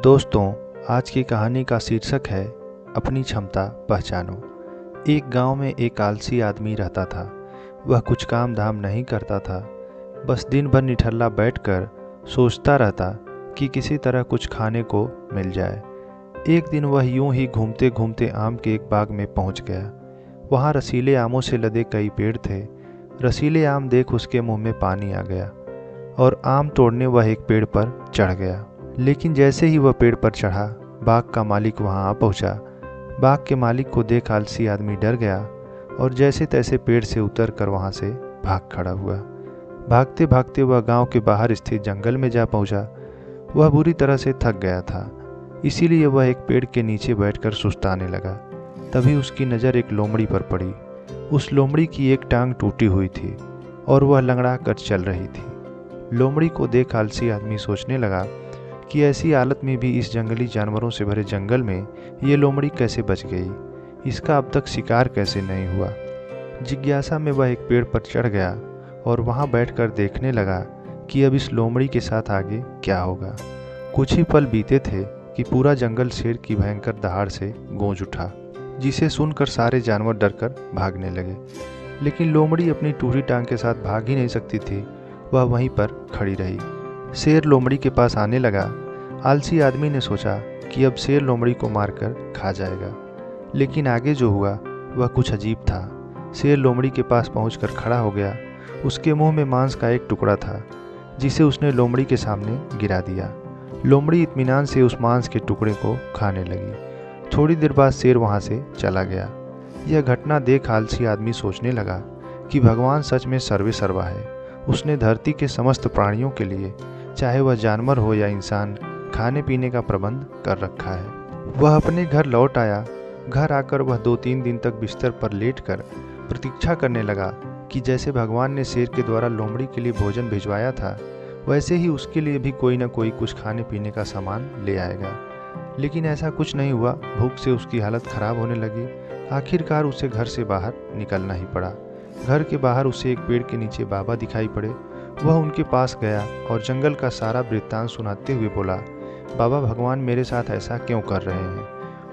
दोस्तों, आज की कहानी का शीर्षक है अपनी क्षमता पहचानो। एक गांव में एक आलसी आदमी रहता था। वह कुछ काम धाम नहीं करता था, बस दिन भर निठल्ला बैठकर सोचता रहता कि किसी तरह कुछ खाने को मिल जाए। एक दिन वह यूं ही घूमते घूमते आम के एक बाग में पहुंच गया। वहां रसीले आमों से लदे कई पेड़ थे। रसीले आम देख उसके मुंह में पानी आ गया और आम तोड़ने वह एक पेड़ पर चढ़ गया। लेकिन जैसे ही वह पेड़ पर चढ़ा, बाग का मालिक वहां आ पहुंचा। बाग के मालिक को देख आलसी आदमी डर गया और जैसे तैसे पेड़ से उतर कर वहां से भाग खड़ा हुआ। भागते भागते वह गांव के बाहर स्थित जंगल में जा पहुंचा। वह बुरी तरह से थक गया था, इसीलिए वह एक पेड़ के नीचे बैठकर सुस्ताने लगा। तभी उसकी नज़र एक लोमड़ी पर पड़ी। उस लोमड़ी की एक टांग टूटी हुई थी और वह लंगड़ा कर चल रही थी। लोमड़ी को देख आलसी आदमी सोचने लगा कि ऐसी हालत में भी इस जंगली जानवरों से भरे जंगल में ये लोमड़ी कैसे बच गई, इसका अब तक शिकार कैसे नहीं हुआ। जिज्ञासा में वह एक पेड़ पर चढ़ गया और वहां बैठकर देखने लगा कि अब इस लोमड़ी के साथ आगे क्या होगा। कुछ ही पल बीते थे कि पूरा जंगल शेर की भयंकर दहाड़ से गूंज उठा, जिसे सुनकर सारे जानवर डरकर भागने लगे। लेकिन लोमड़ी अपनी टूटी टांग के साथ भाग ही नहीं सकती थी। वह वहीं पर खड़ी रही। शेर लोमड़ी के पास आने लगा। आलसी आदमी ने सोचा कि अब शेर लोमड़ी को मारकर खा जाएगा, लेकिन आगे जो हुआ वह कुछ अजीब था। शेर लोमड़ी के पास पहुंचकर खड़ा हो गया। उसके मुंह में मांस का एक टुकड़ा था, जिसे उसने लोमड़ी के सामने गिरा दिया। लोमड़ी इत्मीनान से उस मांस के टुकड़े को खाने लगी। थोड़ी देर बाद शेर वहां से चला गया। यह घटना देख आलसी आदमी सोचने लगा कि भगवान सच में सर्वे सर्वा है। उसने धरती के समस्त प्राणियों के लिए, चाहे वह जानवर हो या इंसान, खाने पीने का प्रबंध कर रखा है। वह अपने घर लौट आया। घर आकर वह 2-3 दिन तक बिस्तर पर लेटकर प्रतीक्षा करने लगा कि जैसे भगवान ने शेर के द्वारा लोमड़ी के लिए भोजन भिजवाया था, वैसे ही उसके लिए भी कोई न कोई कुछ खाने पीने का सामान ले आएगा। लेकिन ऐसा कुछ नहीं हुआ। भूख से उसकी हालत खराब होने लगी। आखिरकार उसे घर से बाहर निकलना ही पड़ा। घर के बाहर उसे एक पेड़ के नीचे बाबा दिखाई पड़े। वह उनके पास गया और जंगल का सारा वृत्तांत सुनाते हुए बोला, बाबा, भगवान मेरे साथ ऐसा क्यों कर रहे हैं?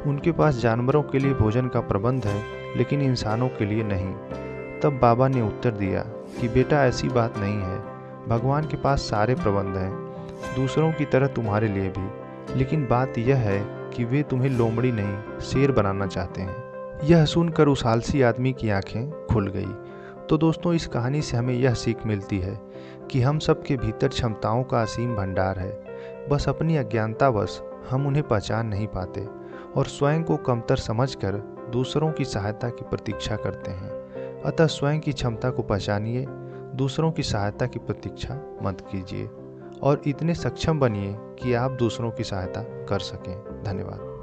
उनके पास जानवरों के लिए भोजन का प्रबंध है, लेकिन इंसानों के लिए नहीं। तब बाबा ने उत्तर दिया कि बेटा, ऐसी बात नहीं है। भगवान के पास सारे प्रबंध हैं, दूसरों की तरह तुम्हारे लिए भी। लेकिन बात यह है कि वे तुम्हें लोमड़ी नहीं, शेर बनाना चाहते हैं। यह सुनकर उस आलसी आदमी की आंखें खुल गई। तो दोस्तों, इस कहानी से हमें यह सीख मिलती है कि हम सब के भीतर क्षमताओं का असीम भंडार है। बस अपनी अज्ञानतावश हम उन्हें पहचान नहीं पाते और स्वयं को कमतर समझकर दूसरों की सहायता की प्रतीक्षा करते हैं। अतः स्वयं की क्षमता को पहचानिए, दूसरों की सहायता की प्रतीक्षा मत कीजिए और इतने सक्षम बनिए कि आप दूसरों की सहायता कर सकें। धन्यवाद।